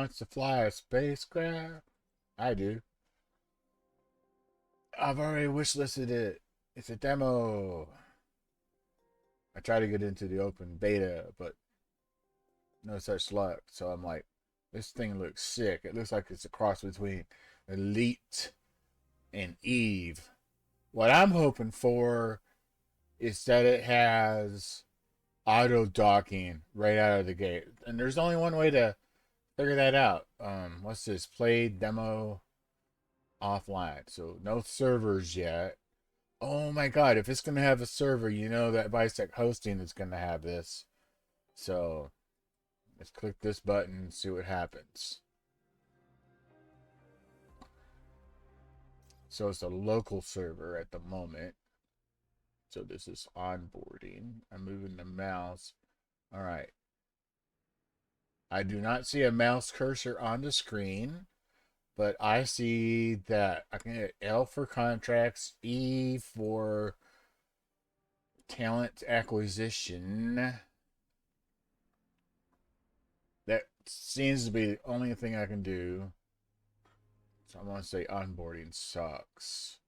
wants to fly a spacecraft? I do. I've already wishlisted it. It's a demo. I tried to get into the open beta, but no such luck. So I'm like, this thing looks sick. It looks like it's a cross between Elite and Eve. What I'm hoping for is that it has auto docking right out of the gate. And there's only one way to figure that out. What's this? Play demo offline. So no servers yet. Oh my god, if it's gonna have a server, you know that Bisect hosting is gonna have this. So let's click this button and see what happens. So it's a local server at the moment. So this is onboarding. I'm moving the mouse. All right. I do not see a mouse cursor on the screen, but I see that I can hit L for contracts, E for talent acquisition. That seems to be the only thing I can do. So I'm going to say onboarding sucks.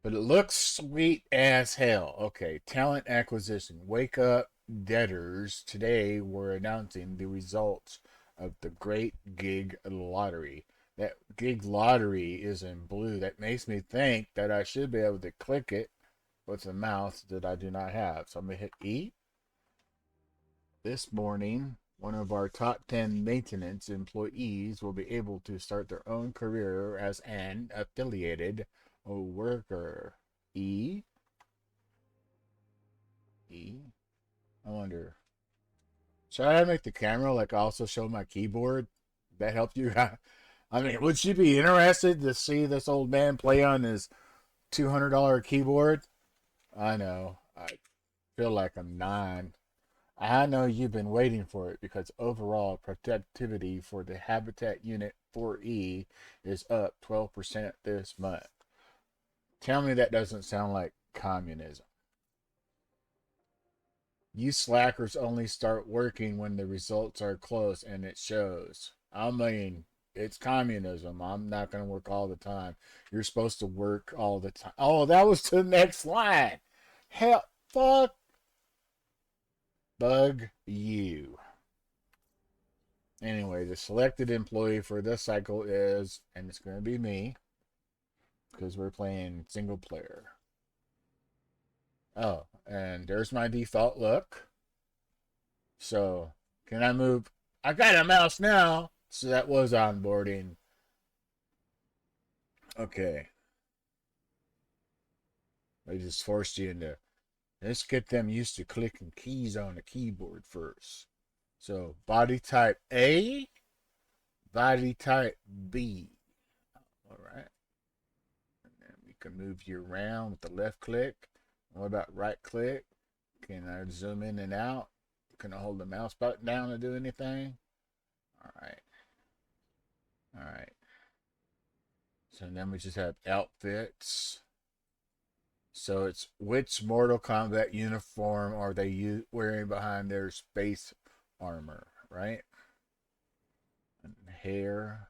But it looks sweet as hell. Okay, talent acquisition. Wake up, debtors. Today we're announcing the results of the Great Gig Lottery. That gig lottery is in blue. That makes me think that I should be able to click it with a mouse that I do not have. So I'm going to hit E. This morning, one of our top 10 maintenance employees will be able to start their own career as an affiliated worker. E? E? I wonder. Should I make the camera like also show my keyboard? That help you? I mean, would you be interested to see this old man play on his $200 keyboard? I know. I feel like I'm 9. I know you've been waiting for it because overall productivity for the Habitat Unit 4E is up 12% this month. Tell me that doesn't sound like communism. You slackers only start working when the results are close and it shows. I mean, it's communism. I'm not going to work all the time. You're supposed to work all the time. Oh, that was the next line. Hell, fuck, bug you. Anyway, the selected employee for this cycle is, and it's going to be me, because we're playing single player. Oh, and there's my default look. So, can I move? I got a mouse now. So that was onboarding. Okay. I just forced you into. Let's get them used to clicking keys on the keyboard first. So, body type A, body type B. All right. And we can move you around with the left click. What about right click? Can I zoom in and out? Can I hold the mouse button down to do anything? All right. All right. So then we just have outfits. So it's which Mortal Kombat uniform are they wearing behind their space armor, right? And hair.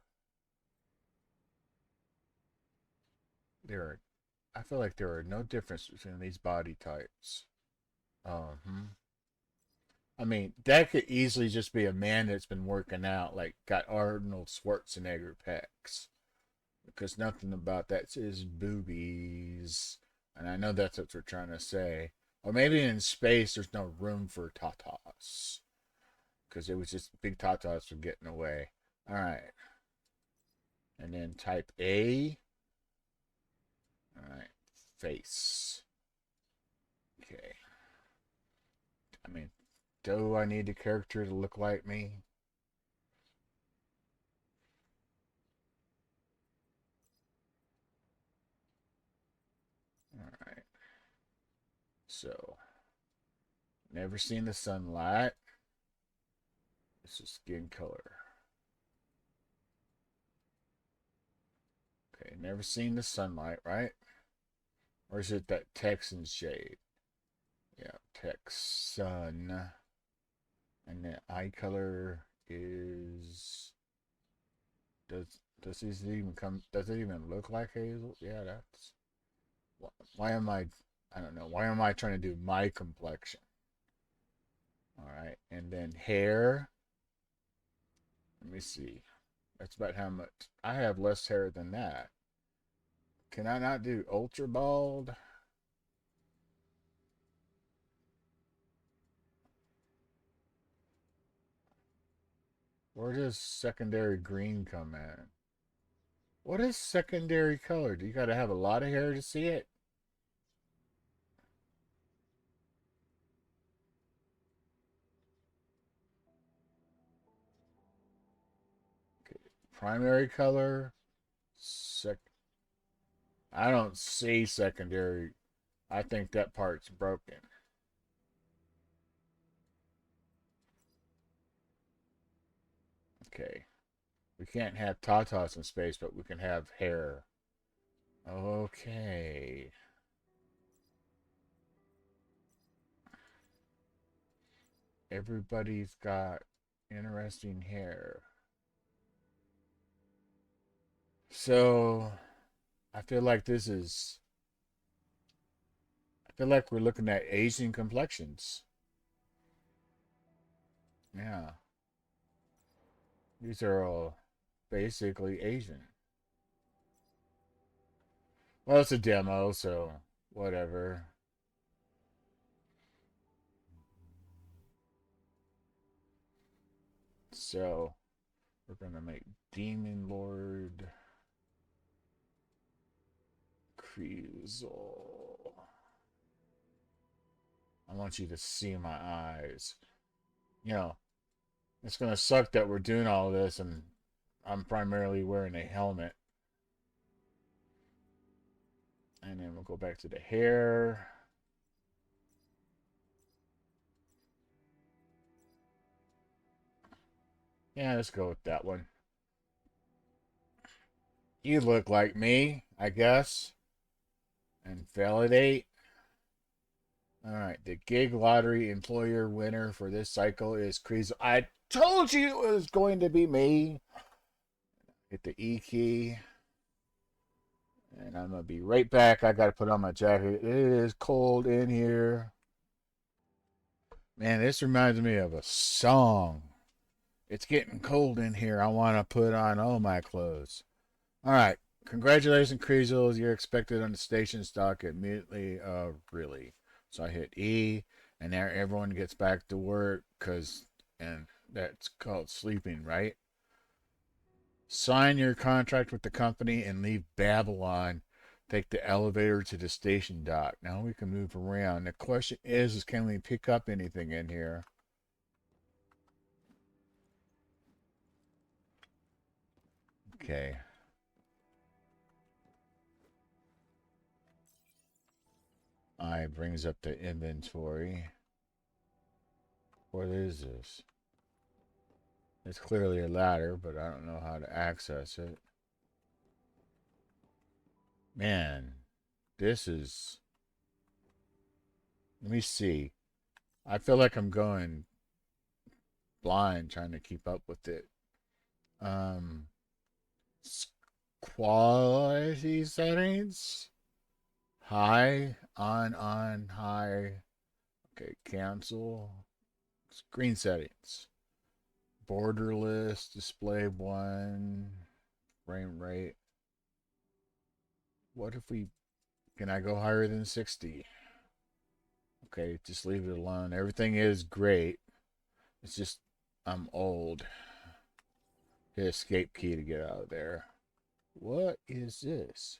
There are, I feel like there are no difference between these body types. Hmm. I mean, that could easily just be a man that's been working out, like got Arnold Schwarzenegger pecs, because nothing about that says boobies, and I know that's what they're trying to say. Or maybe in space there's no room for tatas, because it was just big tatas for getting away. All right, and then type A. All right, face. Okay. I mean, do I need the character to look like me? All right. So, never seen the sunlight. This is skin color. Okay, never seen the sunlight, right? Or is it that Texan shade? Yeah, Texan. And the eye color is... Does this even come... Does it even look like hazel? Yeah, that's... Why am I... I don't know. Why am I trying to do my complexion? Alright, and then hair. Let me see. That's about how much... I have less hair than that. Can I not do ultra bald? Where does secondary green come in? What is secondary color? Do you gotta have a lot of hair to see it? Okay. Primary color? Sec. I don't see secondary. I think that part's broken. Okay. We can't have tatas in space, but we can have hair. Okay. Everybody's got interesting hair. So, I feel like this is. I feel like we're looking at Asian complexions. Yeah. These are all basically Asian. Well, it's a demo, so whatever. So, we're going to make Demon Lord kreezxil. I want you to see my eyes. You know, it's going to suck that we're doing all this and I'm primarily wearing a helmet. And then we'll go back to the hair. Yeah, let's go with that one. You look like me, I guess. And validate. Alright, the gig lottery employer winner for this cycle is kreezxil. I told you it was going to be me. Hit the E key. And I'm going to be right back. I got to put on my jacket. It is cold in here. Man, this reminds me of a song. It's getting cold in here. I want to put on all my clothes. All right. Congratulations, kreezxil. You're expected on the station stock immediately. Really. So I hit E, and there everyone gets back to work and that's called sleeping, right? Sign your contract with the company and leave Babylon. Take the elevator to the station dock. Now we can move around. The question is can we pick up anything in here? Okay. I brings up the inventory. What is this? It's clearly a ladder, but I don't know how to access it. Man, this is... Let me see. I feel like I'm going blind trying to keep up with it. Um, Quality settings. High, on, high. Okay, cancel. Screen settings. Borderless, display 1. Frame rate. What if we... Can I go higher than 60? Okay, just leave it alone. Everything is great. It's just, I'm old. Hit escape key to get out of there. What is this?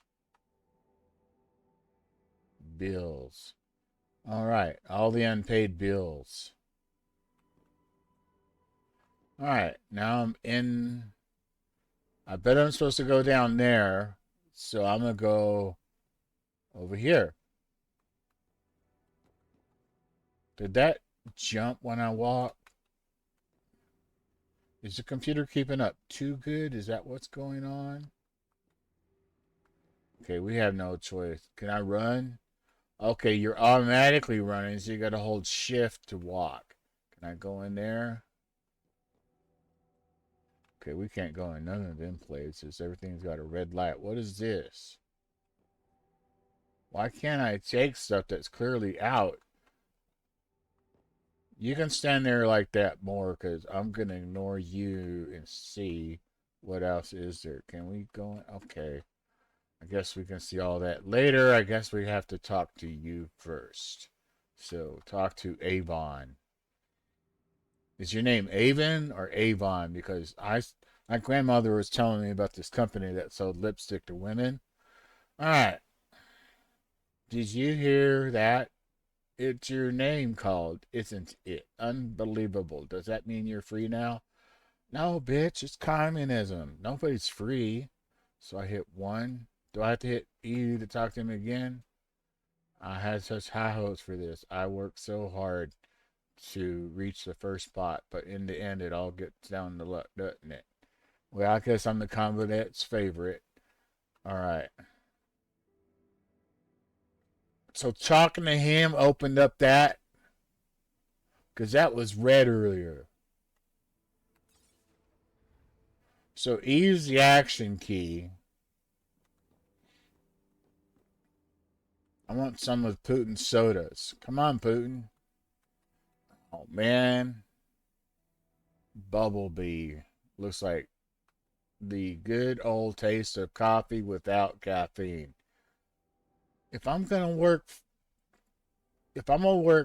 Bills. Alright, all the unpaid bills. Alright, now I'm in... I bet I'm supposed to go down there. So I'm going to go over here. Did that jump when I walk? Is the computer keeping up too good? Is that what's going on? Okay, we have no choice. Can I run? Okay, you're automatically running, so you got to hold shift to walk. Can I go in there? Okay, we can't go in none of them places. Everything's got a red light. What is this? Why can't I take stuff that's clearly out? You can stand there like that more because I'm going to ignore you and see what else is there. Can we go in? Okay. I guess we can see all that later. I guess we have to talk to you first. So, talk to Avon. Is your name Avon or Avon? Because my grandmother was telling me about this company that sold lipstick to women. All right. Did you hear that? It's your name called, isn't it? Unbelievable. Does that mean you're free now? No, bitch, it's communism. Nobody's free. So I hit 1. Do I have to hit E to talk to him again? I had such high hopes for this. I worked so hard to reach the first spot, but in the end, it all gets down to luck, doesn't it? Well, I guess I'm the commandant's favorite. All right. So talking to him opened up that, because that was red earlier. So E is the action key. I want some of Putin's sodas. Come on, Putin. Oh, man. Bumblebee. Looks like the good old taste of coffee without caffeine. If I'm going to work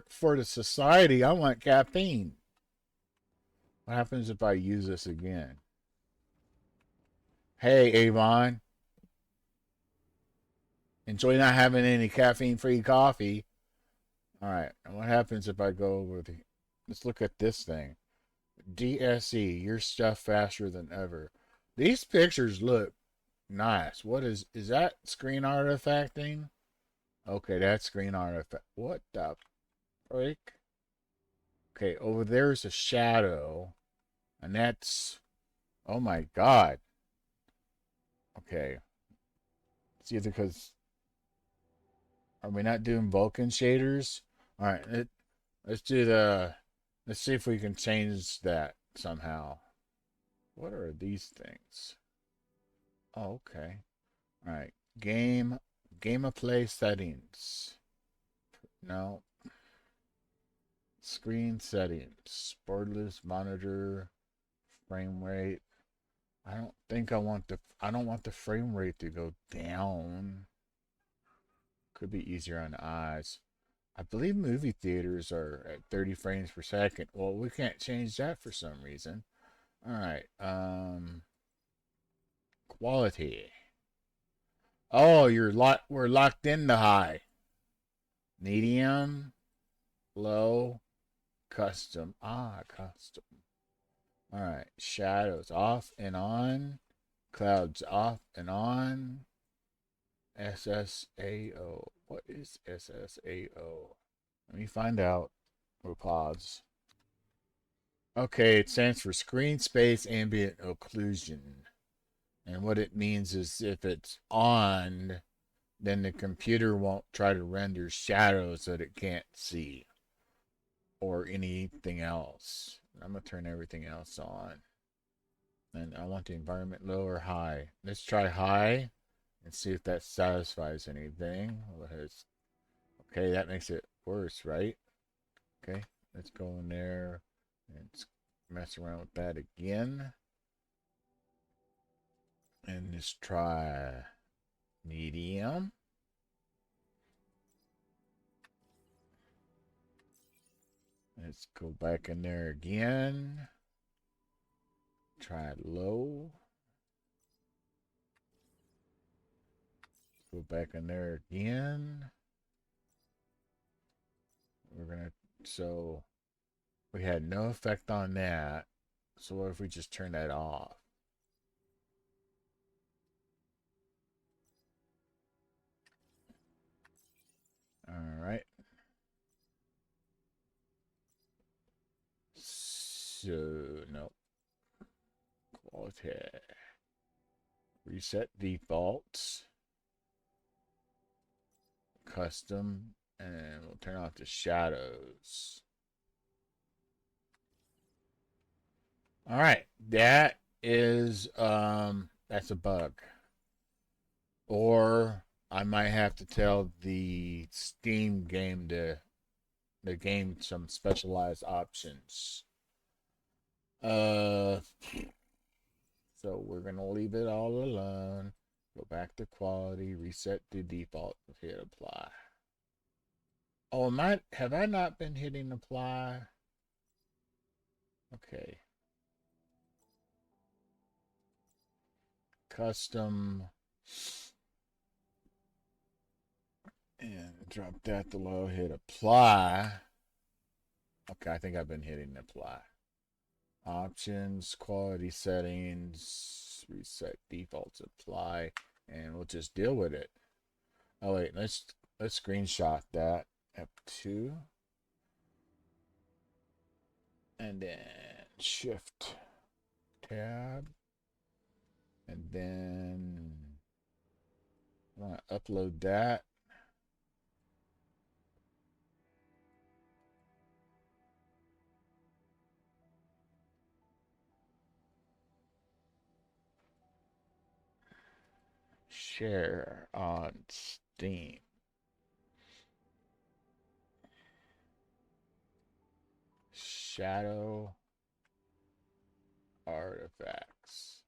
for the society, I want caffeine. What happens if I use this again? Hey, Avon. Enjoy not having any caffeine-free coffee. All right. And what happens if I go over the... Let's look at this thing. DSE, your stuff faster than ever. These pictures look nice. What is that screen artifacting? Okay, that's screen artifact. What the frick? Okay, over there's a shadow. And that's... Oh my god. Okay. It's either because... Are we not doing Vulkan shaders? Alright, let's do the... Let's see if we can change that somehow. What are these things? Oh, okay. Alright. Game of play settings. No. Screen settings. Borderless monitor. Frame rate. I don't want the frame rate to go down. Could be easier on the eyes. I believe movie theaters are at 30 frames per second. Well, we can't change that for some reason. All right. Quality. Oh, we're locked into high. Medium, low, custom. Custom. All right. Shadows off and on. Clouds off and on. SSAO. What is SSAO? Let me find out. We'll pause. Okay, it stands for Screen Space Ambient Occlusion. And what it means is if it's on, then the computer won't try to render shadows that it can't see or anything else. I'm going to turn everything else on. And I want the environment low or high. Let's try high and see if that satisfies anything. Okay, that makes it worse, right? Okay, let's go in there and mess around with that again. And let's try medium. Let's go back in there again. Try low. Go back in there again. So we had no effect on that. So what if we just turn that off? All right. So, no. Quality. Reset defaults. Custom. And we'll turn off the shadows. All right. That is that's a bug. Or I might have to tell the Steam game to the game some specialized options. Uh so we're gonna leave it all alone. Go back to quality, reset to default, hit apply. Oh, have I not been hitting apply? Okay. Custom and drop that to low, hit apply. Okay, I think I've been hitting apply. Options, quality settings, reset defaults, apply, and we'll just deal with it. Oh wait, let's screenshot that. F2. And then shift tab. And then I'm gonna upload that. Share on Steam. Shadow artifacts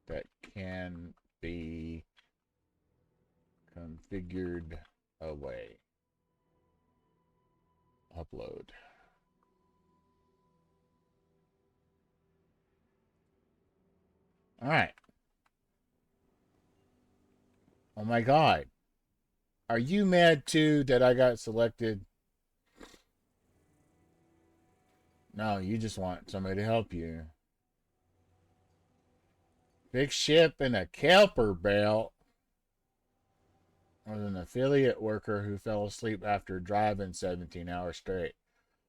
that can be configured away. Upload. All right. Oh my God. Are you mad too that I got selected? No, you just want somebody to help you. Big ship and a kelper belt. Was an affiliate worker who fell asleep after driving 17 hours straight.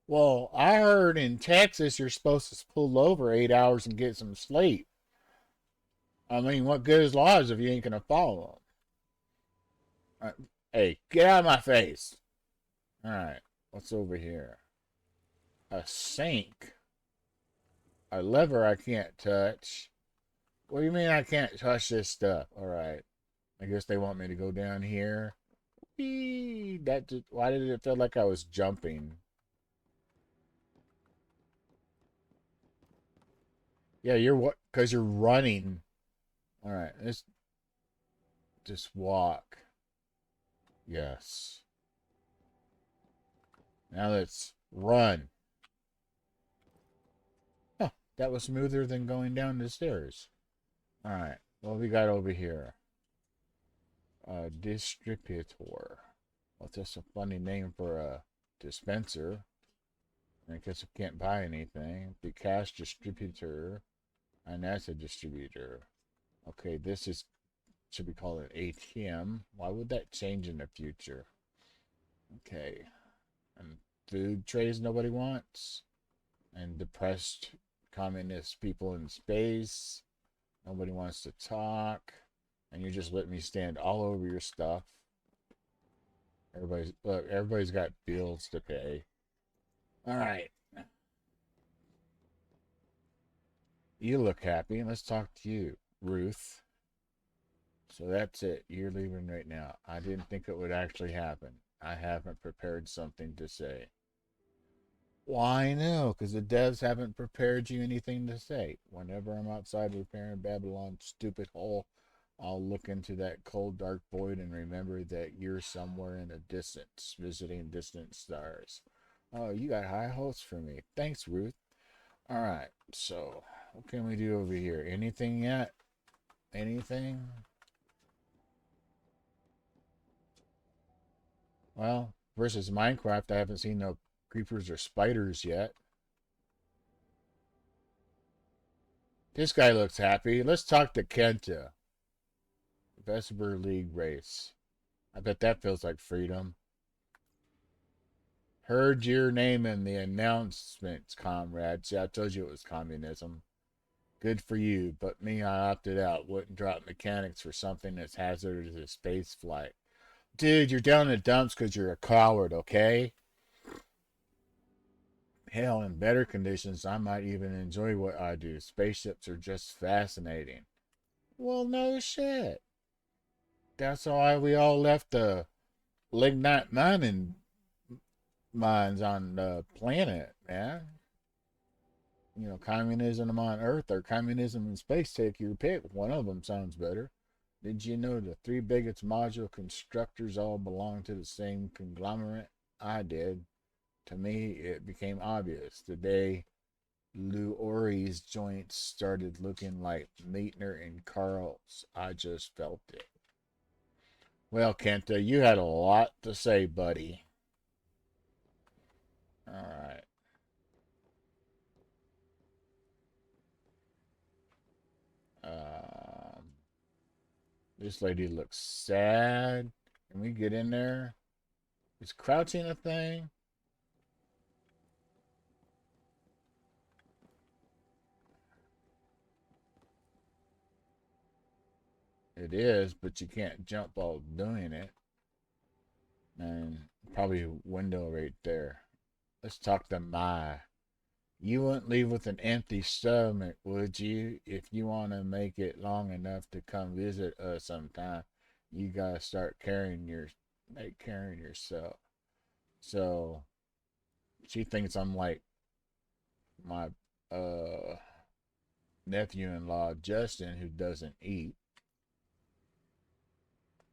Well, I heard in Texas you're supposed to pull over 8 hours and get some sleep. I mean, what good is laws if you ain't gonna follow them? Hey, get out of my face. All right, what's over here? A sink. A lever I can't touch. What do you mean I can't touch this stuff? All right. I guess they want me to go down here. Whee! Why did it feel like I was jumping? Yeah, you're what? Because you're running. All right, let's just walk. Yes. Now let's run. Huh, that was smoother than going down the stairs. All right, what we got over here? A distributor. Well, that's a funny name for a dispenser. I guess I can't buy anything. The cash distributor. And that's a distributor. Okay, this is should be called an ATM. Why would that change in the future? Okay. And food trays nobody wants. And depressed communist people in space. Nobody wants to talk. And you just let me stand all over your stuff. Everybody's got bills to pay. All right. You look happy. Let's talk to you, Ruth. So that's it. You're leaving right now. I didn't think it would actually happen. I haven't prepared something to say. Why no? Because the devs haven't prepared you anything to say. Whenever I'm outside repairing Babylon's stupid hole, I'll look into that cold, dark void and remember that you're somewhere in the distance, visiting distant stars. Oh, you got high hopes for me. Thanks, Ruth. All right, so what can we do over here? Anything yet? Anything? Well, versus Minecraft, I haven't seen no creepers or spiders yet. This guy looks happy. Let's talk to Kenta. Vesper League race. I bet that feels like freedom. Heard your name in the announcements, comrade. See, I told you it was communism. Good for you, but me, I opted out. Wouldn't drop mechanics for something that's hazardous as space flight. Dude, you're down in the dumps because you're a coward, okay? Hell, in better conditions, I might even enjoy what I do. Spaceships are just fascinating. Well, no shit. That's why we all left the lignite mining mines on the planet, man. You know, communism on Earth or communism in space, take your pick. One of them sounds better. Did you know the three biggest module constructors all belong to the same conglomerate? I did. To me, it became obvious the day Lou Ori's joints started looking like Meitner and Carl's. I just felt it. Well, Kenta, you had a lot to say, buddy. All right. Um, this lady looks sad. Can we get in there? Is crouching a thing? It is, but you can't jump while doing it. And probably a window right there. Let's talk to Mai. You wouldn't leave with an empty stomach, would you? If you want to make it long enough to come visit us sometime, you gotta start carrying yourself. So she thinks I'm like my uh nephew-in-law Justin, who doesn't eat.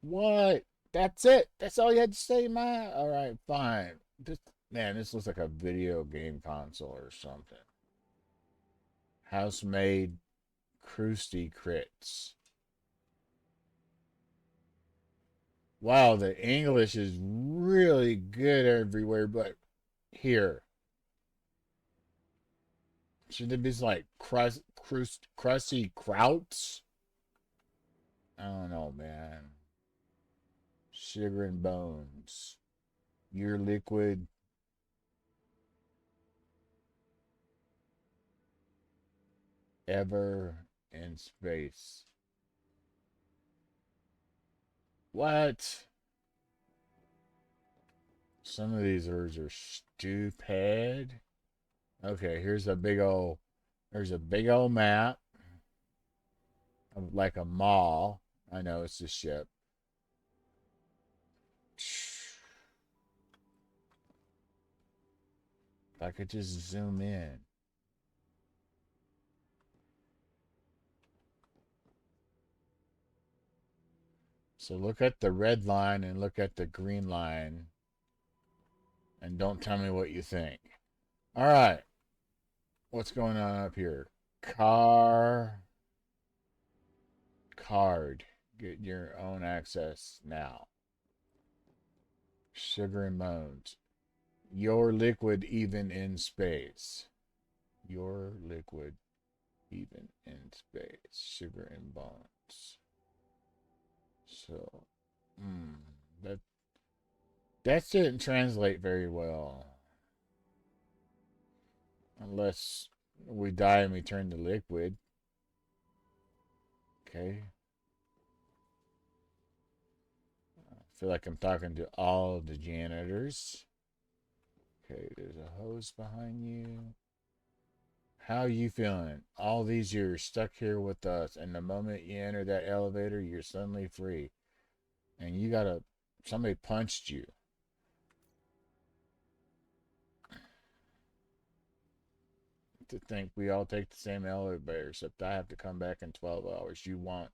What? That's it. That's all you had to say, Ma. All right, fine. This looks like a video game console or something. House-made Krusty Crits. Wow, the English is really good everywhere, but here. Should it be like crusty krauts? I don't know, man. Sugar and bones. Your liquid. Ever in space. What? Some of these words are stupid. Okay, there's a big old map of like a mall. I know it's a ship. If I could just zoom in. So look at the red line and look at the green line and don't tell me what you think. All right. What's going on up here? Card. Get your own access now. Sugar and bones. Your liquid even in space. Your liquid even in space. Sugar and bones. So, that that didn't translate very well. Unless we die and we turn to liquid. Okay. I feel like I'm talking to all the janitors. Okay, there's a hose behind you. How you feeling? All these years stuck here with us, and the moment you enter that elevator, you're suddenly free. And somebody punched you. To think we all take the same elevator, except I have to come back in 12 hours. You want,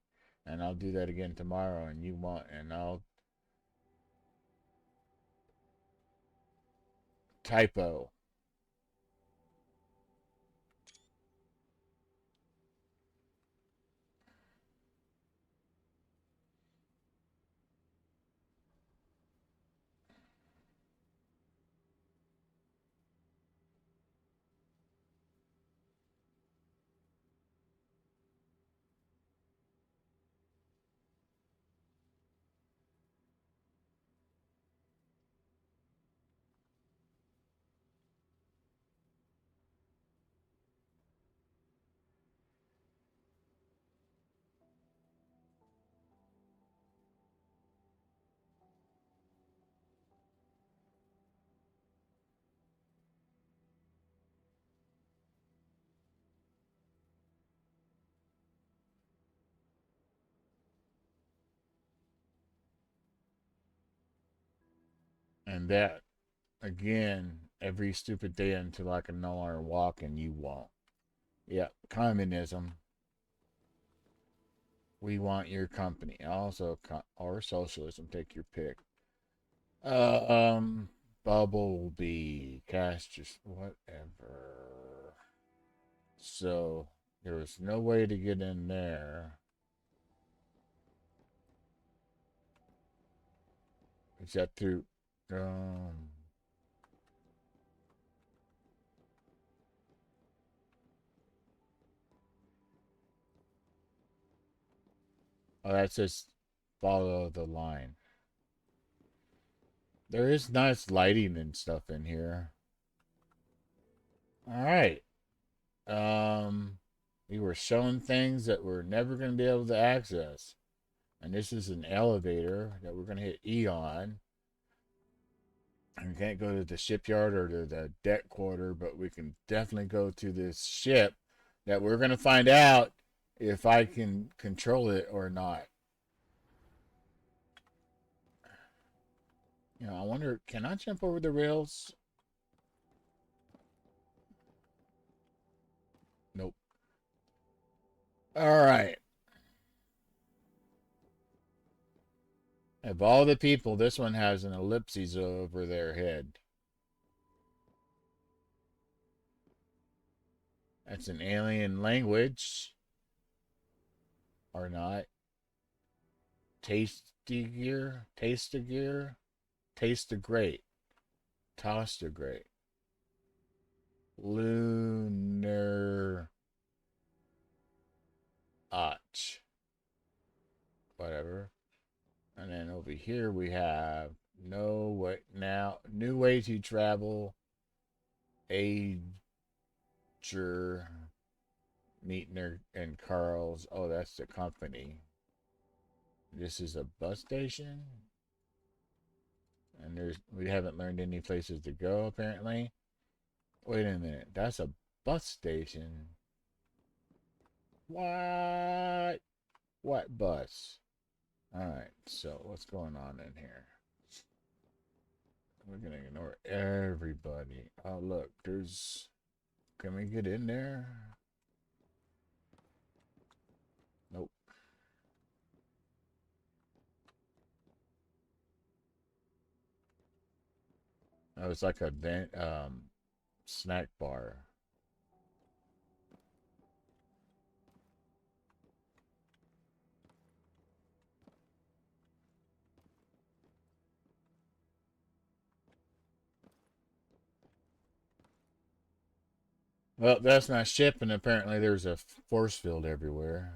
and I'll do that again tomorrow, and you want, and I'll typo. And that, again, every stupid day until I can no longer walk and you won't. Yep, communism. We want your company. Also, or socialism, take your pick. Uh, um, Bumblebee, cast just whatever. So there was no way to get in there. Is that through? Um, oh, that says follow the line. There is nice lighting and stuff in here. All right. Um, we were shown things that we're never going to be able to access. And this is an elevator that we're going to hit E on. And we can't go to the shipyard or to the deck quarter, but we can definitely go to this ship that we're going to find out if I can control it or not. You know, I wonder, can I jump over the rails? Nope. All right. Of all the people, this one has an ellipses over their head. That's an alien language. Or not. Tasty gear? Taste of gear? Taste of great. Toast of great. Lunar Arch. Whatever. And then over here we have no way now new way to travel. Ager Meetner and Carl's. Oh, that's the company. This is a bus station. And we haven't learned any places to go apparently. Wait a minute, that's a bus station. What? What bus? Alright, so what's going on in here? We're gonna ignore everybody. Oh look, there's can we get in there? Nope. Oh, it's like a snack bar. Well, that's my ship, and apparently there's a force field everywhere.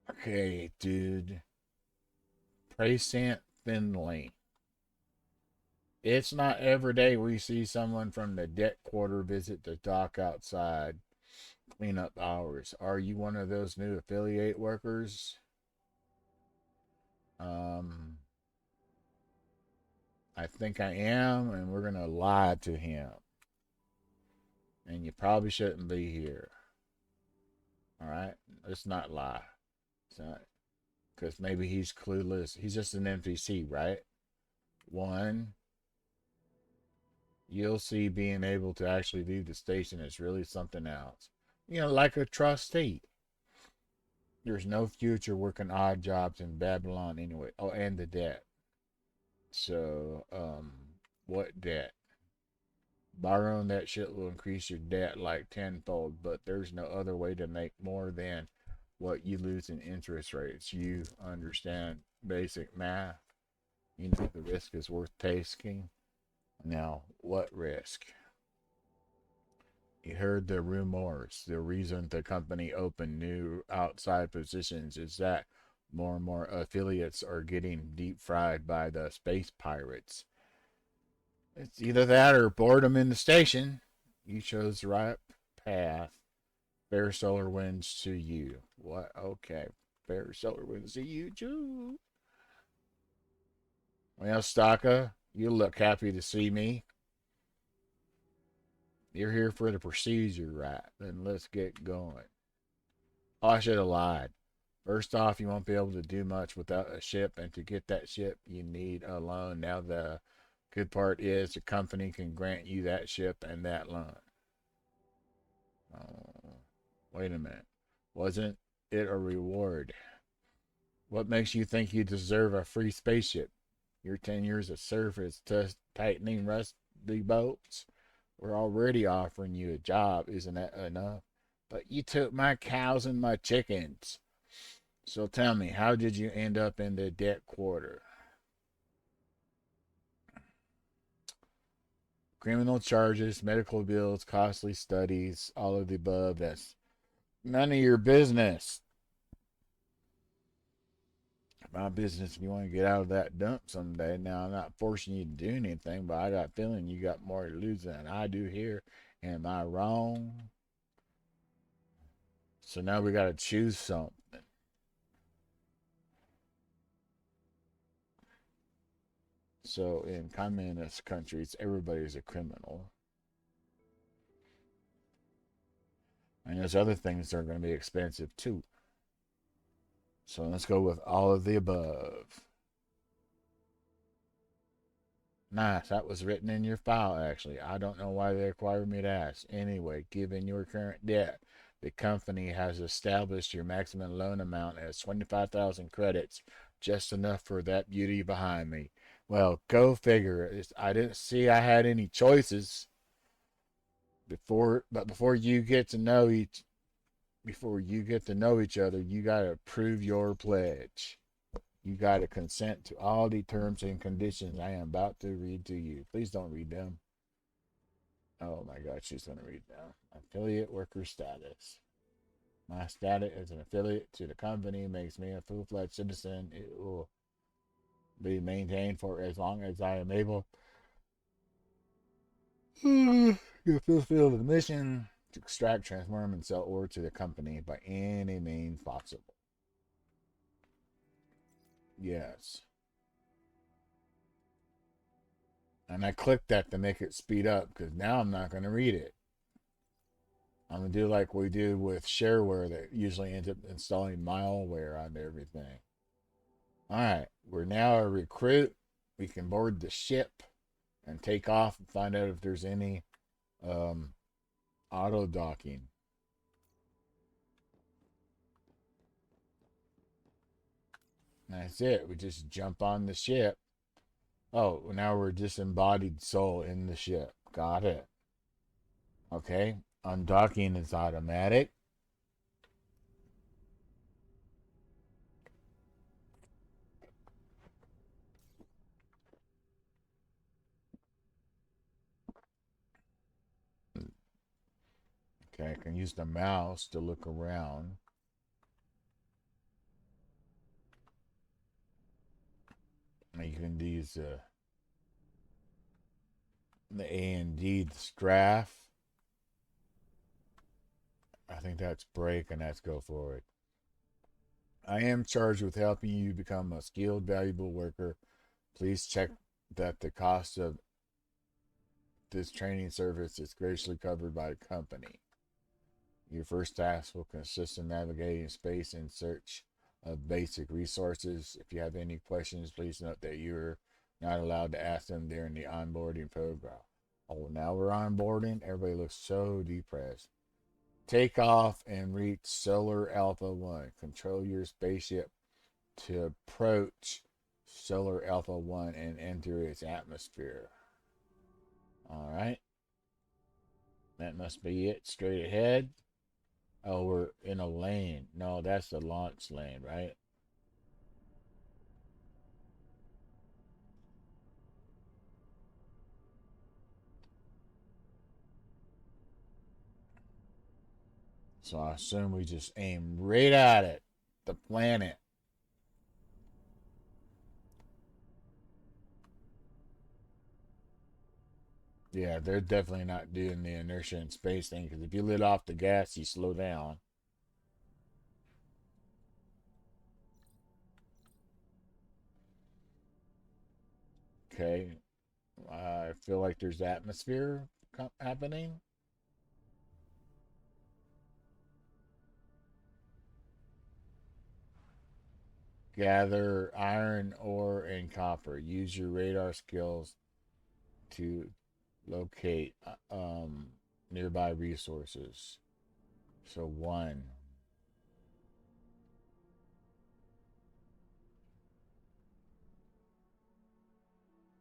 Okay, dude. Praisant Finley. It's not every day we see someone from the deck quarter visit the dock outside. Clean up hours. Are you one of those new affiliate workers? Um, I think I am, and we're gonna lie to him. And you probably shouldn't be here. All right, let's not lie. It's not because maybe he's clueless. He's just an NPC, right? One, you'll see being able to actually leave the station is really something else. You know, like a trustee. There's no future working odd jobs in Babylon anyway. Oh, and the debt. So, what debt? Borrowing that shit will increase your debt like tenfold, but there's no other way to make more than what you lose in interest rates. You understand basic math. You know the risk is worth taking. Now, what risk? You heard the rumors. The reason the company opened new outside positions is that more and more affiliates are getting deep fried by the space pirates. It's either that or boredom in the station. You chose the right path. Fair solar winds to you. What? Okay. Fair solar winds to you too. Well, Staka, you look happy to see me. You're here for the procedure, right? Then let's get going. Oh, I should have lied. First off, you won't be able to do much without a ship, and to get that ship, you need a loan. Now, the good part is the company can grant you that ship and that loan. Oh, wait a minute. Wasn't it a reward? What makes you think you deserve a free spaceship? Your 10 years of service tightening rusty bolts? We're already offering you a job, isn't that enough? But you took my cows and my chickens. So tell me, how did you end up in the debt quarter? Criminal charges, medical bills, costly studies, all of the above. That's none of your business. My business if you want to get out of that dump someday. Now, I'm not forcing you to do anything, but I got a feeling you got more to lose than I do here. Am I wrong? So now we got to choose something. So in communist countries, everybody's a criminal. And there's other things that are going to be expensive too. So let's go with all of the above. Nice. That was written in your file, actually. I don't know why they require me to ask. Anyway, given your current debt, the company has established your maximum loan amount as 25,000 credits, just enough for that beauty behind me. Well, go figure. I didn't see I had any choices before you get to know each other, you got to prove your pledge. You got to consent to all the terms and conditions I am about to read to you. Please don't read them. Oh my God, she's going to read them. Affiliate worker status. My status as an affiliate to the company makes me a full-fledged citizen. It will be maintained for as long as I am able to fulfill the mission to extract, transform, and sell ore to the company by any means possible. Yes. And I clicked that to make it speed up because now I'm not going to read it. I'm going to do like we do with shareware that usually ends up installing malware on everything. All right, we're now a recruit. We can board the ship and take off and find out if there's any um, auto docking. That's it. We just jump on the ship. Oh, now we're disembodied soul in the ship. Got it. Okay. Undocking is automatic. Okay, I can use the mouse to look around. You can use the A and D, the strafe. I think that's break, and that's go forward. I am charged with helping you become a skilled, valuable worker. Please check that the cost of this training service is graciously covered by the company. Your first task will consist in navigating space in search of basic resources. If you have any questions, please note that you're not allowed to ask them during the onboarding program. Oh, now we're onboarding. Everybody looks so depressed. Take off and reach Solar Alpha 1. Control your spaceship to approach Solar Alpha 1 and enter its atmosphere. Alright. That must be it. Straight ahead. Oh, we're in a lane. No, that's the launch lane, right? So I assume we just aim right at it. The planet. Yeah, they're definitely not doing the inertia in space thing because if you let off the gas, you slow down. Okay. I feel like there's atmosphere happening. Gather iron ore and copper. Use your radar skills to locate nearby resources. So one.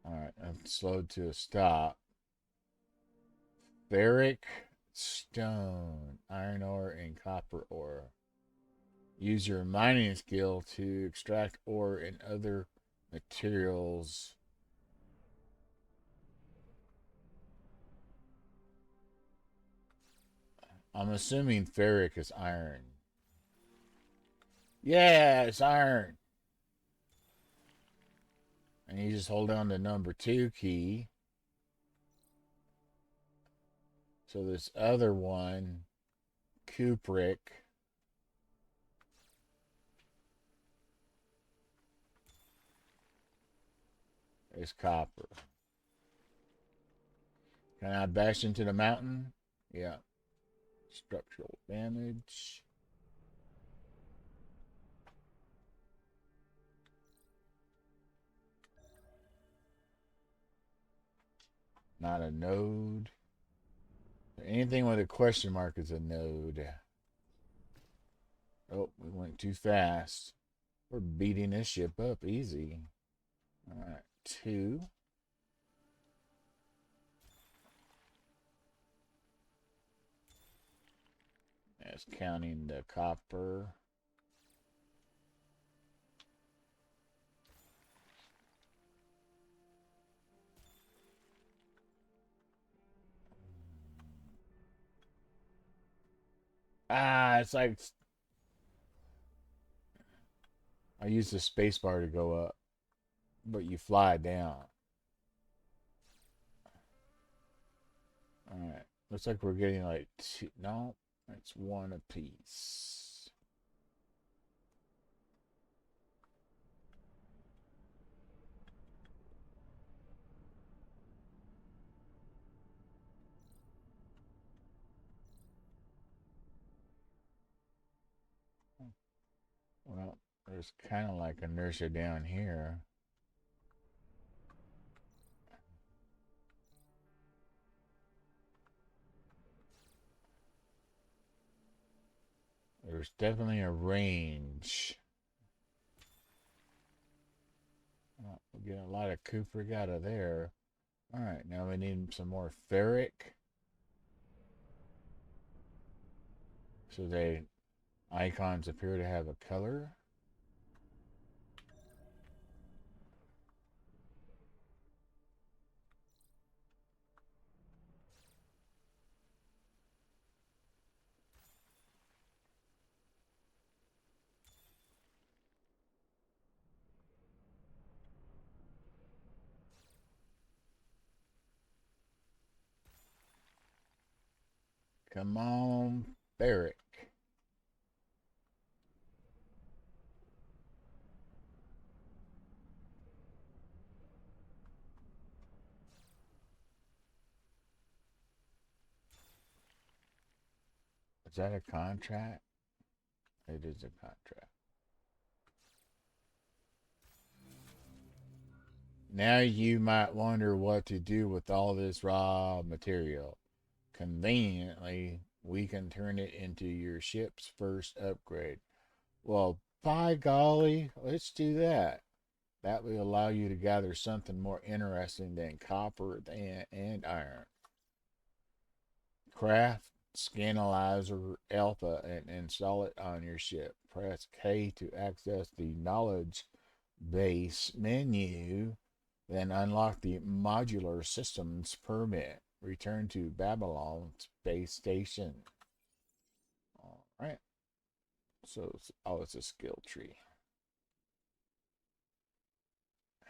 All right, I'm slowed to a stop. Ferric stone, iron ore, and copper ore. Use your mining skill to extract ore and other materials. I'm assuming ferric is iron. Yeah, it's iron. And you just hold down the number 2 key. So this other one, cupric, is copper. Can I bash into the mountain? Yeah. Structural damage. Not a node. Anything with a question mark is a node. Oh, we went too fast. We're beating this ship up easy. Alright, 2. That's counting the copper. Ah, it's like I use the space bar to go up, but you fly down. Alright, looks like we're getting like 2. No, it's 1 apiece. Well, there's kind of like inertia down here. There's definitely a range. Oh, we're getting a lot of cupric out of there. Alright, now we need some more ferric. So the icons appear to have a color. Come on, ferric. Is that a contract? It is a contract. Now you might wonder what to do with all this raw material. Conveniently, we can turn it into your ship's first upgrade. Well, by golly, let's do that. That will allow you to gather something more interesting than copper and iron. Craft Scanalyzer Alpha and install it on your ship. Press K to access the knowledge base menu, then unlock the modular systems permit. Return to Babylon Space Station. All right. So, oh, it's a skill tree.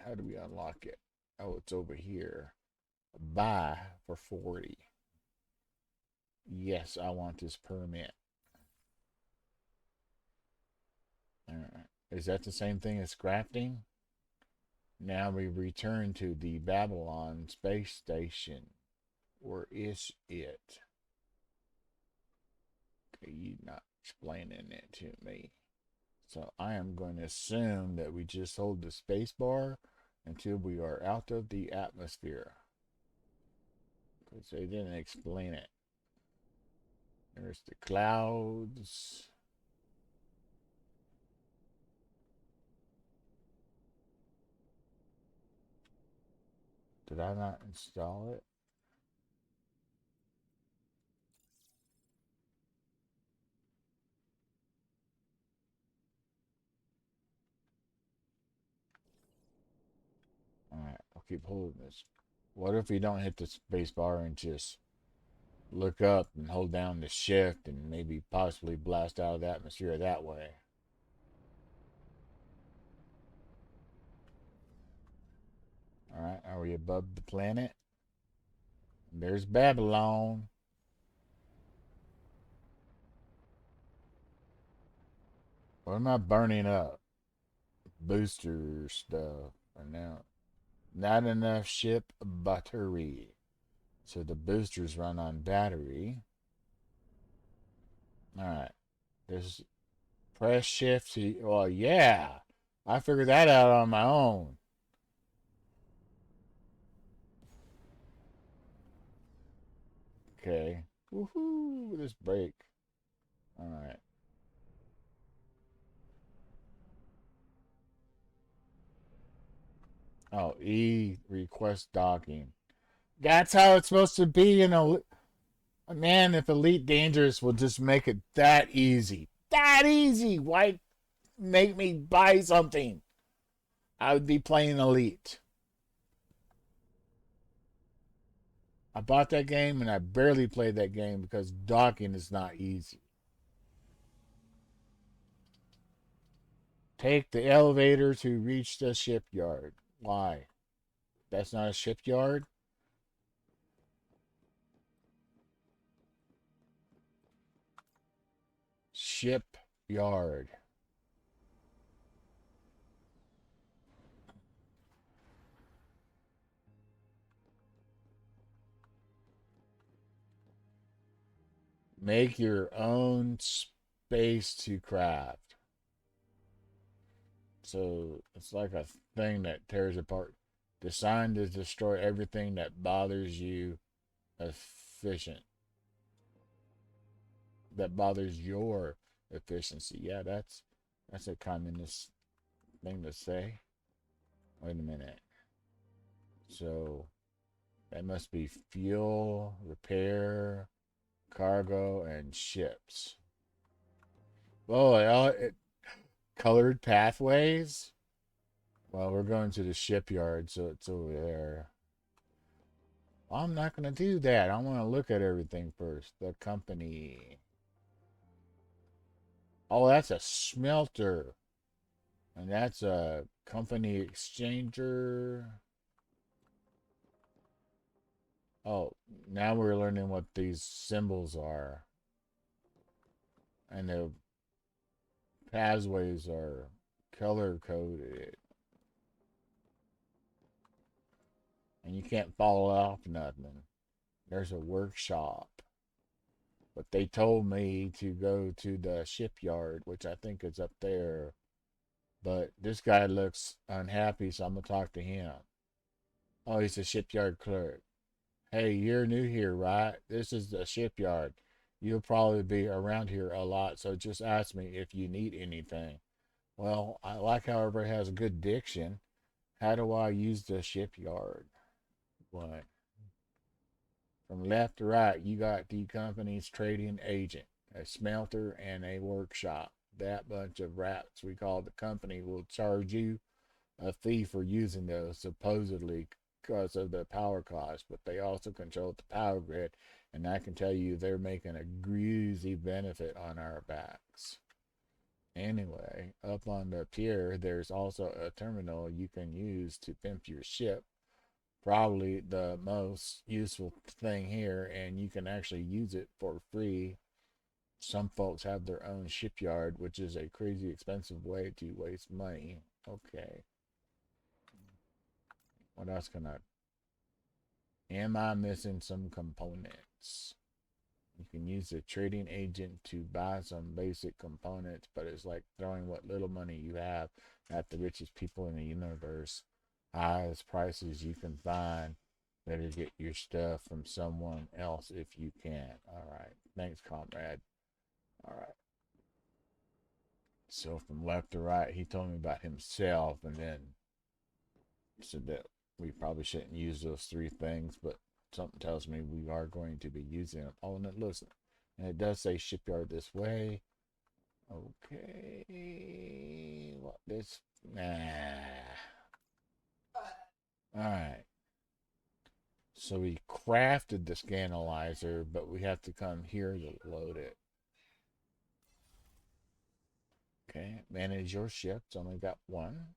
How do we unlock it? Oh, it's over here. Buy for 40. Yes, I want this permit. All right. Is that the same thing as crafting? Now we return to the Babylon space station. Where is it? Okay, you not explaining it to me. So I am going to assume that we just hold the space bar until we are out of the atmosphere. Because they didn't explain it. There's the clouds. Did I not install it? Alright, I'll keep holding this. What if we don't hit the space bar and just look up and hold down the shift and maybe possibly blast out of the atmosphere that way? Alright, are we above the planet? There's Babylon. What am I burning up? Booster stuff. And now, not enough ship battery. So the boosters run on battery. Alright. There's press shift to. Well, yeah. I figured that out on my own. Okay. Woohoo! This break. Alright. Oh, E request docking. That's how it's supposed to be in a. Man, if Elite Dangerous will just make it that easy. That easy! Why make me buy something? I would be playing Elite. I bought that game and I barely played that game because docking is not easy. Take the elevator to reach the shipyard. Why? That's not a shipyard? Shipyard. Make your own space to craft. So it's like a thing that tears apart. Designed to destroy everything that bothers you. Efficient. That bothers your efficiency. Yeah, that's a communist thing to say. Wait a minute. So that must be fuel, repair, cargo, and ships. Oh, colored pathways? Well, we're going to the shipyard, so it's over there. Well, I'm not going to do that. I want to look at everything first. The company. Oh, that's a smelter. And that's a company exchanger. Oh, now we're learning what these symbols are. And the pathways are color coded. And you can't fall off nothing. There's a workshop. But they told me to go to the shipyard, which I think is up there. But this guy looks unhappy, so I'm going to talk to him. Oh, he's a shipyard clerk. Hey, you're new here, right? This is the shipyard. You'll probably be around here a lot, so just ask me if you need anything. Well, I like how everybody has a good diction. How do I use the shipyard? What? From left to right, you got the company's trading agent, a smelter, and a workshop. That bunch of rats we call the company will charge you a fee for using those, supposedly because of the power cost, but they also control the power grid, and I can tell you they're making a greasy benefit on our backs. Anyway, up on the pier, there's also a terminal you can use to pimp your ship. Probably the most useful thing here, and you can actually use it for free. Some folks have their own shipyard, which is a crazy expensive way to waste money. Okay. What else can I... Am I missing some components? You can use a trading agent to buy some basic components, but it's like throwing what little money you have at the richest people in the universe. Highest prices you can find. Better get your stuff from someone else if you can. All right. Thanks, comrade. All right. So from left to right, he told me about himself and then said that we probably shouldn't use those three things, but something tells me we are going to be using them. Oh, and it looks, and it does say shipyard this way. Okay. What this? Nah. All right. So we crafted the scanalyzer, but we have to come here to load it. Okay. Manage your ship. It's only got one.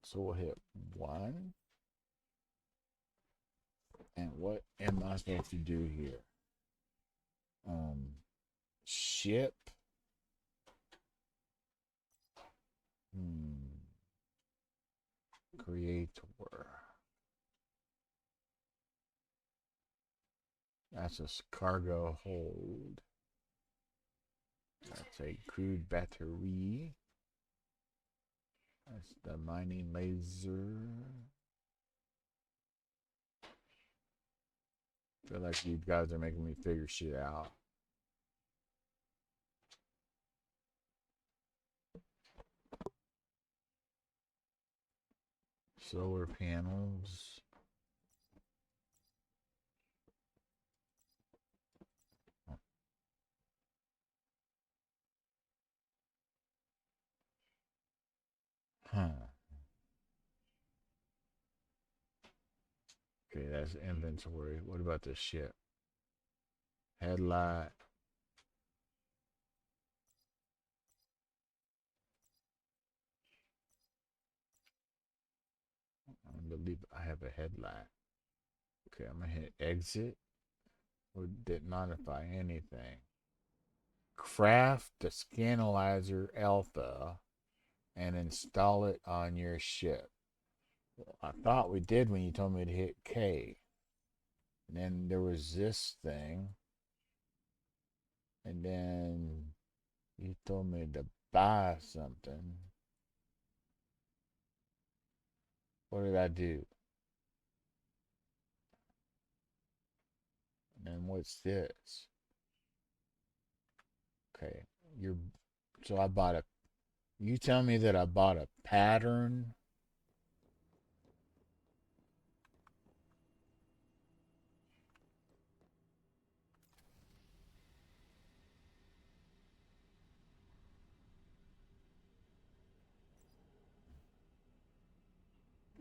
So we'll hit one. And what am I supposed to do here? Ship. Creator. That's a cargo hold. That's a crude battery. That's the mining laser. I feel like you guys are making me figure shit out. Solar panels. Huh. Okay, that's inventory. What about the ship? Headlight. I believe I have a headlight. Okay, I'm gonna hit exit. Or did modify anything. Craft the Scanalyzer Alpha and install it on your ship. Well, I thought we did when you told me to hit K. And then there was this thing. And then you told me to buy something. What did I do? And then what's this? Okay, you're so I bought a. You tell me that I bought a pattern.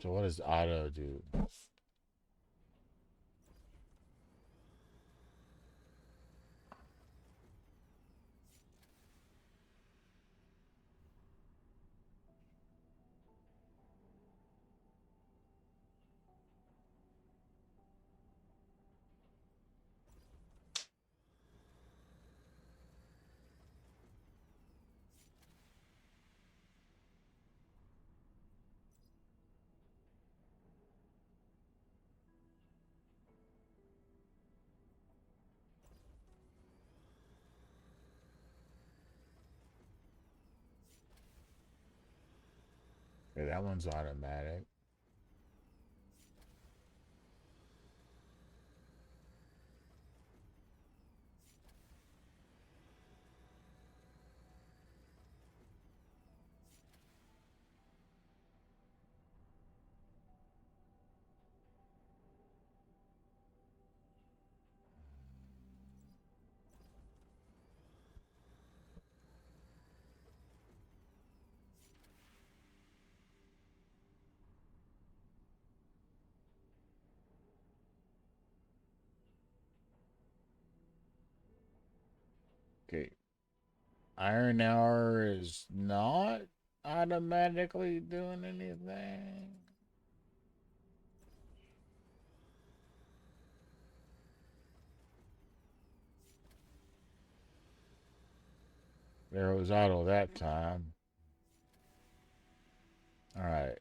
So what does auto do? Okay, that one's automatic. Okay, iron hour is not automatically doing anything. There was auto that time. All right.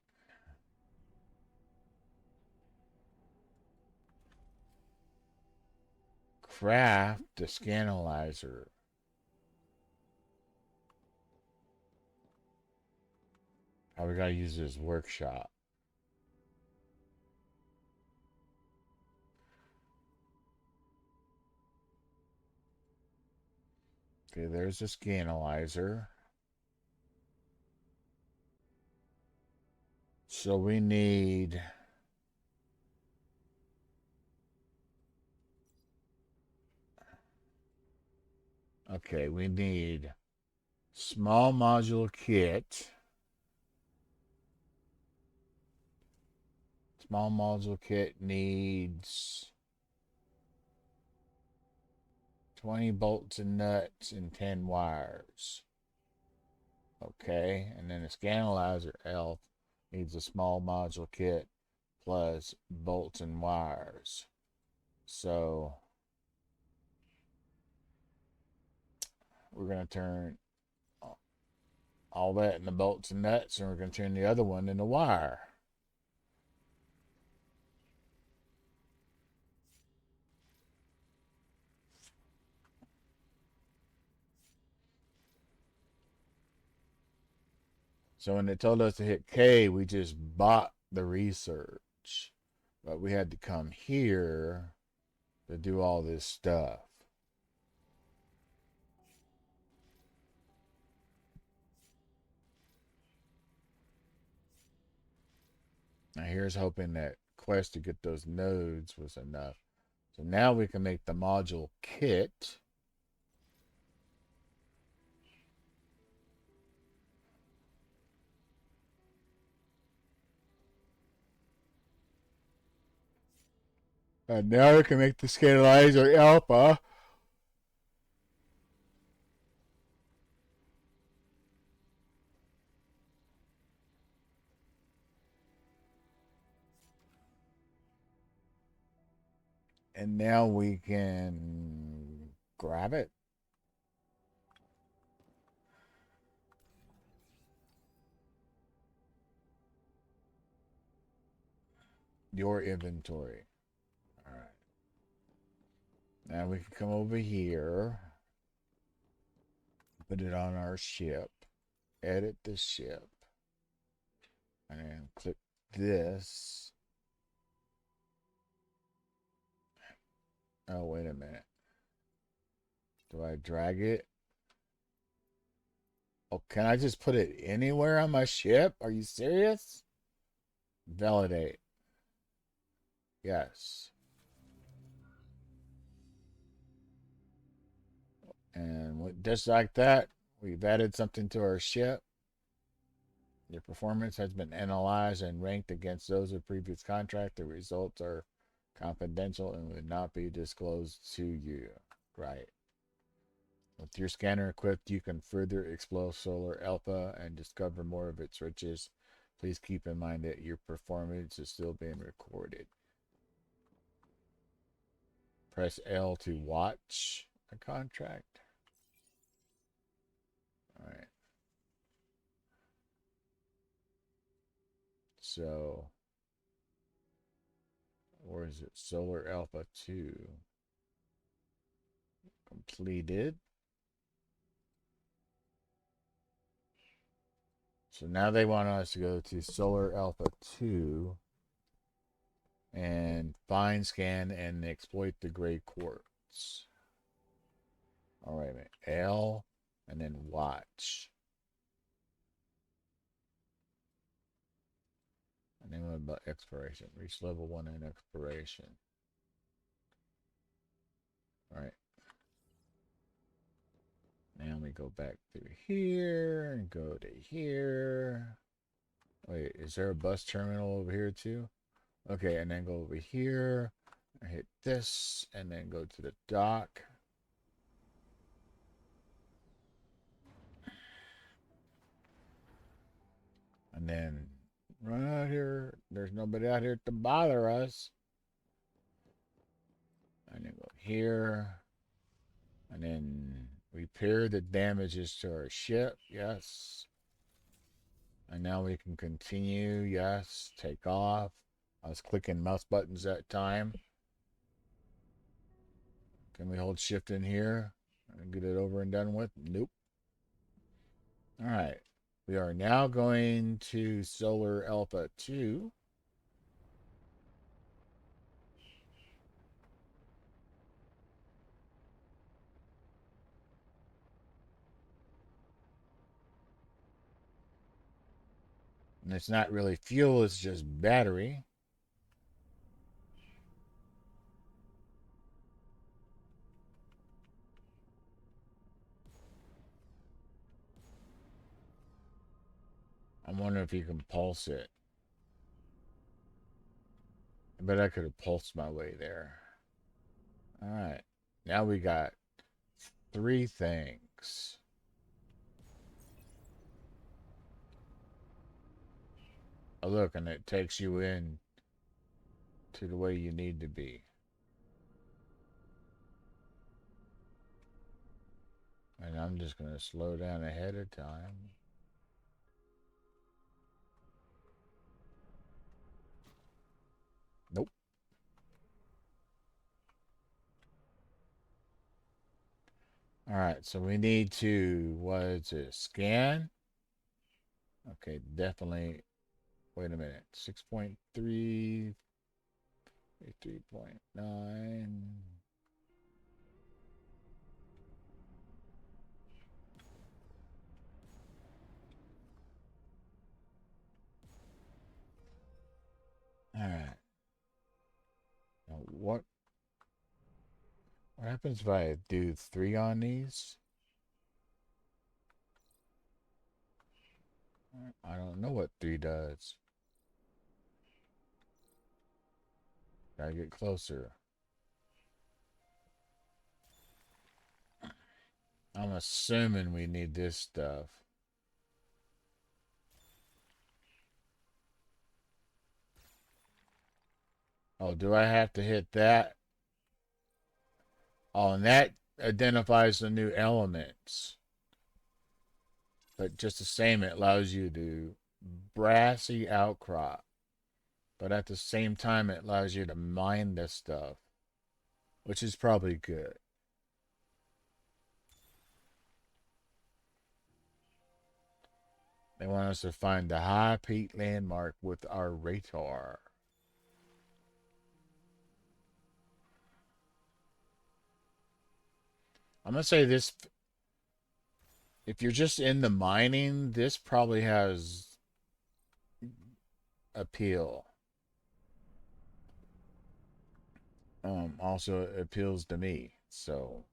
craft the scanalyzer. How we gotta use this workshop. Okay, there's the scanalyzer. So we need... Okay, we need small module kit. Small module kit needs 20 bolts and nuts and 10 wires. Okay, and then the scanalyzer elf needs a small module kit plus bolts and wires. So we're going to turn all that into bolts and nuts, and we're going to turn the other one into wire. So when they told us to hit K, we just bought the research. But we had to come here to do all this stuff. Now here's hoping that quest to get those nodes was enough. So now we can make the module kit. And now we can make the scanalyzer alpha. And now we can grab it. Your inventory. All right. Now we can come over here. Put it on our ship. Edit the ship. And then click this. Oh, wait a minute. Do I drag it? Oh, can I just put it anywhere on my ship? Are you serious? Validate. Yes. And just like that, we've added something to our ship. Your performance has been analyzed and ranked against those of previous contract. The results are confidential and would not be disclosed to you. Right. With your scanner equipped, you can further explore Solar Alpha and discover more of its riches. Please keep in mind that your performance is still being recorded. Press L to watch a contract. All right. So, where is it? Solar Alpha 2. Completed. So now they want us to go to Solar Alpha 2 and find, scan, and exploit the gray quartz. All right, L and then watch. And then what about exploration? Reach level 1 in exploration. All right. Now we go back through here and go to here. Wait, is there a bus terminal over here too? Okay, and then go over here. I hit this and then go to the dock. And then run out here. There's nobody out here to bother us. And then go here. And then repair the damages to our ship. Yes. And now we can continue. Yes. Take off. I was clicking mouse buttons that time. Can we hold shift in here and get it over and done with? Nope. All right. We are now going to Solar Alpha 2. And it's not really fuel, it's just battery. I'm wondering if you can pulse it. I bet I could have pulsed my way there. All right. Now we got 3 things. Oh, look, and it takes you in to the way you need to be. And I'm just going to slow down ahead of time. Nope. All right, so we need to, what is it, scan? Okay, definitely. Wait a minute. 6.3, 3.9. All right. Now what happens if I do 3 on these? I don't know what 3 does. Gotta get closer. I'm assuming we need this stuff. Oh, do I have to hit that? Oh, and that identifies the new elements. But just the same, it allows you to brassy outcrop. But at the same time, it allows you to mine this stuff, which is probably good. They want us to find the high peak landmark with our radar. I'm going to say this, if you're just in the mining, this probably has appeal. Also it appeals to me. So,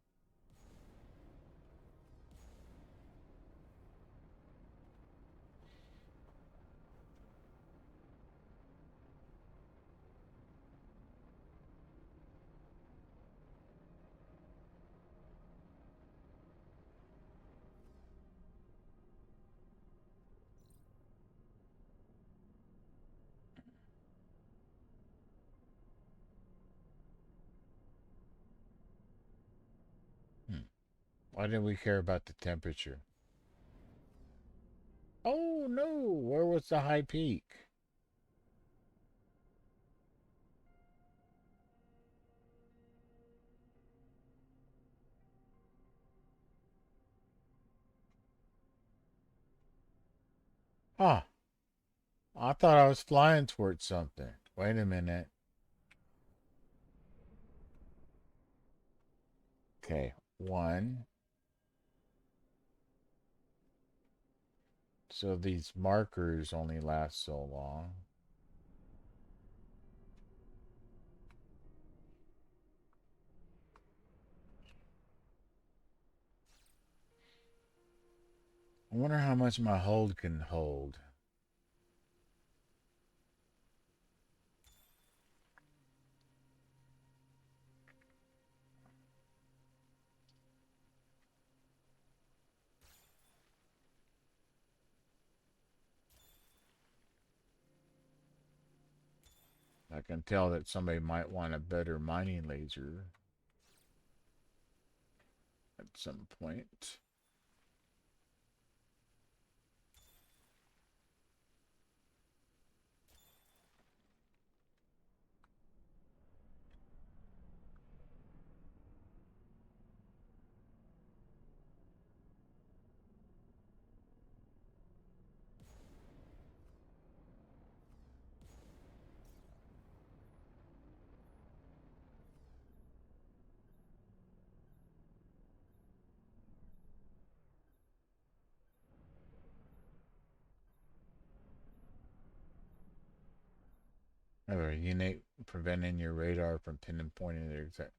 why did we care about the temperature? Oh no, where was the high peak? Huh. I thought I was flying towards something. Wait a minute. Okay, 1. So these markers only last so long. I wonder how much my hold can hold. I can tell that somebody might want a better mining laser at some point. Or unit preventing your radar from pinpointing their exact.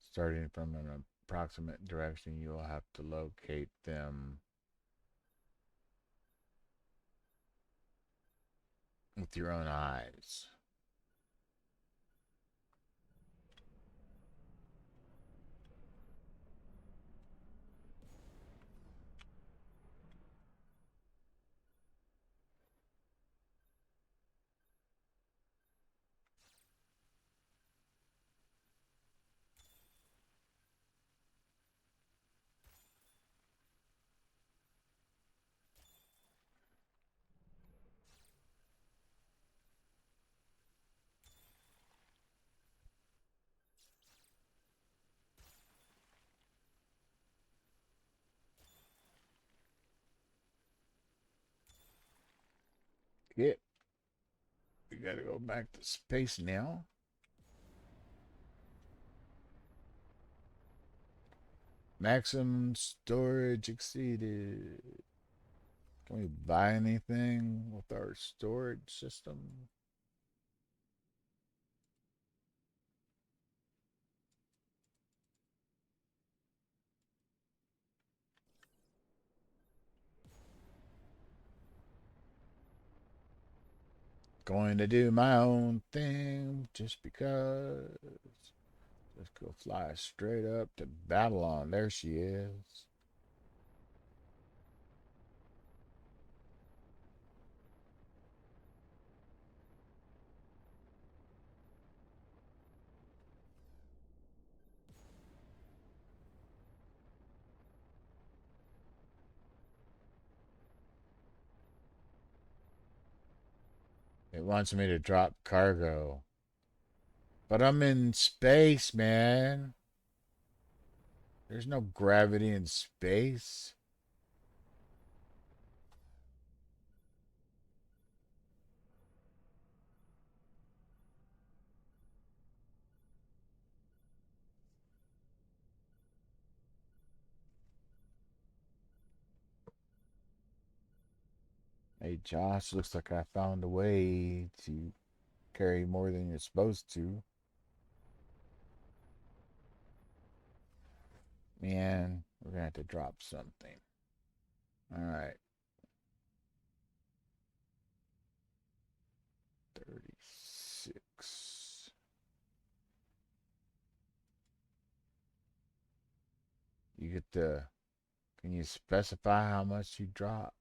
Starting from an approximate direction, you will have to locate them with your own eyes. Yep. We gotta go back to space now. Maximum storage exceeded. Can we buy anything with our storage system? Going to do my own thing just because. Let's go fly straight up to Babylon. There she is. It wants me to drop cargo. But I'm in space, man. There's no gravity in space. Hey, Josh, looks like I found a way to carry more than you're supposed to. Man, we're gonna have to drop something. All right. 36. You get the. Can you specify how much you drop?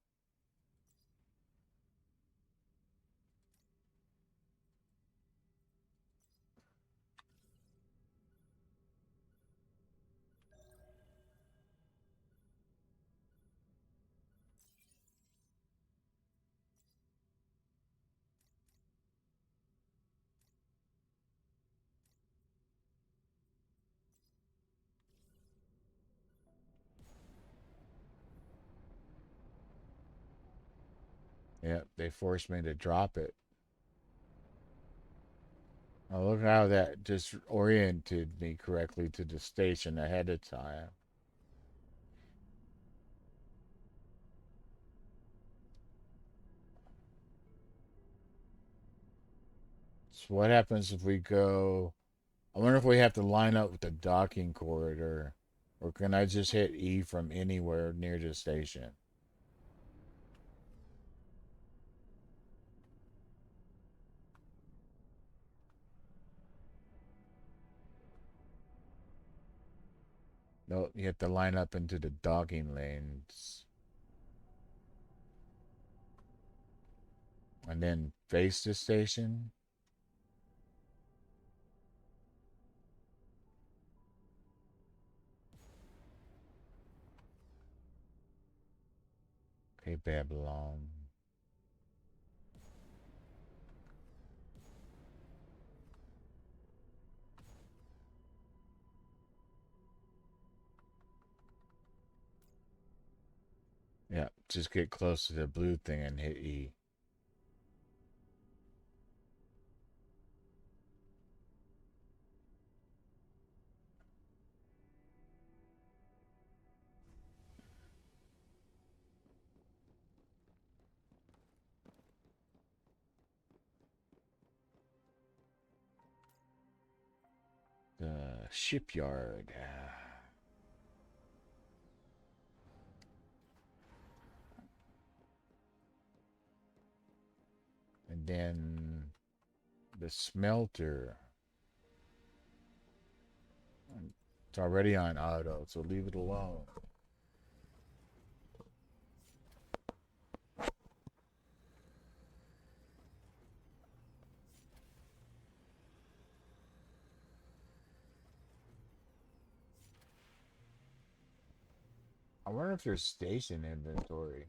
Yep, they forced me to drop it. Oh, look how that just oriented me correctly to the station ahead of time. So what happens if we go? I wonder if we have to line up with the docking corridor, or can I just hit E from anywhere near the station? No, you have to line up into the docking lanes and then face the station. Okay, Babylon. Yeah, just get close to the blue thing and hit E. Shipyard. And then the smelter. It's already on auto, so leave it alone. I wonder if there's station inventory.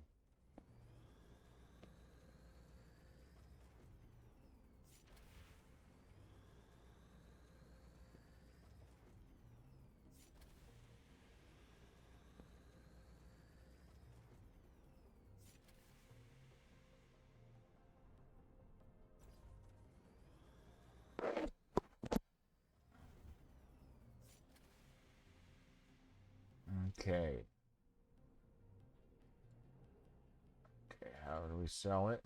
Okay. Okay, how do we sell it?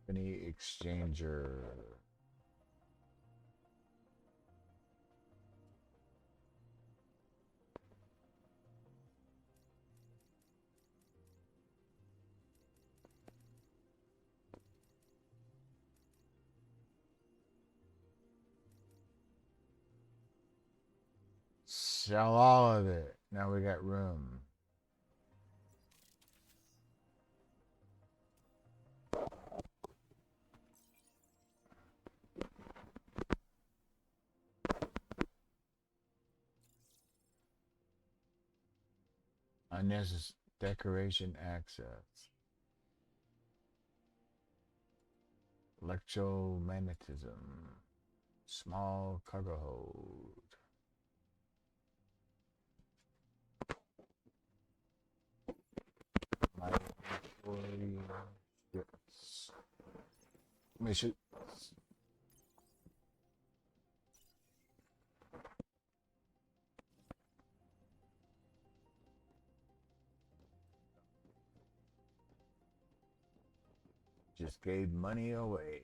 Company exchanger. Sell all of it. Now we got room. Unnecessary decoration access. Electromagnetism. Small cargo hold. Laboratory ships. Mission. Just gave money away.